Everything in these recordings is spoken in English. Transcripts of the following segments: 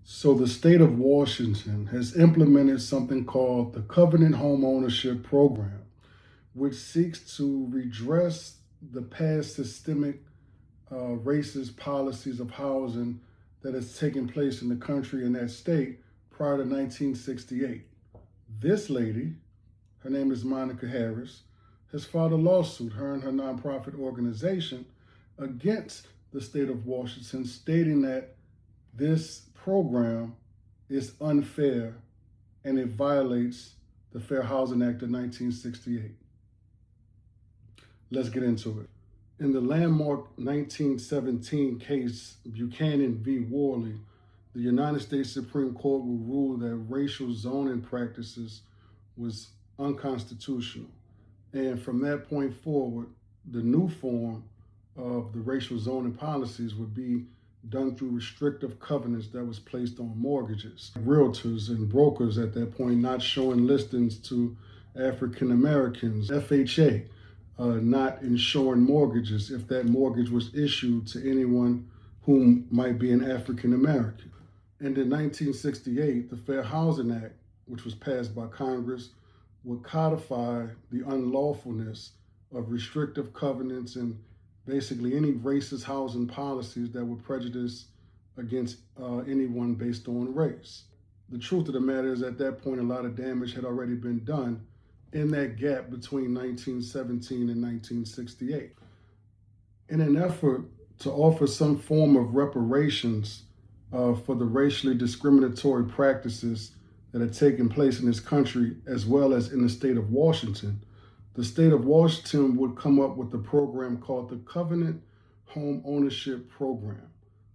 So the state of Washington has implemented something called the Covenant Homeownership Program, which seeks to redress the past systemic racist policies of housing that has taken place in the country and that state prior to 1968. This lady, her name is Monica Harris, has filed a lawsuit, her and her nonprofit organization, against the state of Washington, stating that this program is unfair and it violates the Fair Housing Act of 1968. Let's get into it. In the landmark 1917 case, Buchanan v. Worley, the United States Supreme Court will rule that racial zoning practices was unconstitutional. And from that point forward, the new form of the racial zoning policies would be done through restrictive covenants that was placed on mortgages. Realtors and brokers at that point not showing listings to African Americans, FHA not insuring mortgages if that mortgage was issued to anyone who might be an African American. And in 1968, the Fair Housing Act, which was passed by Congress, would codify the unlawfulness of restrictive covenants and basically any racist housing policies that would prejudice against anyone based on race. The truth of the matter is, at that point, a lot of damage had already been done in that gap between 1917 and 1968. In an effort to offer some form of reparations for the racially discriminatory practices that had taken place in this country, as well as in the state of Washington, the state of Washington would come up with a program called the Covenant Home Ownership Program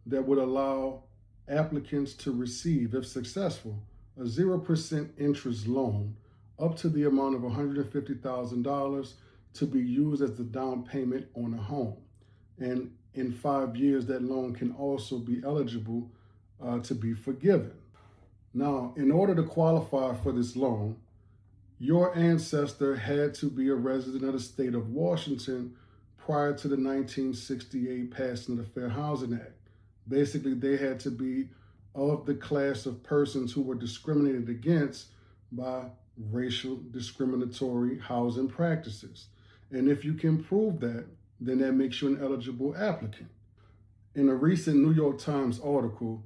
that would allow applicants to receive, if successful, a 0% interest loan up to the amount of $150,000 to be used as the down payment on a home. And in 5 years, that loan can also be eligible to be forgiven. Now, in order to qualify for this loan, your ancestor had to be a resident of the state of Washington prior to the 1968 passing of the Fair Housing Act. Basically, they had to be of the class of persons who were discriminated against by racial discriminatory housing practices. And if you can prove that, then that makes you an eligible applicant. In a recent New York Times article,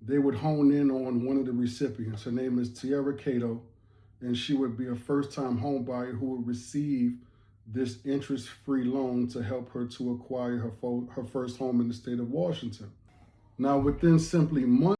they would hone in on one of the recipients. Her name is Tierra Cato, and she would be a first-time home buyer who would receive this interest-free loan to help her to acquire her first home in the state of Washington. Now, within simply months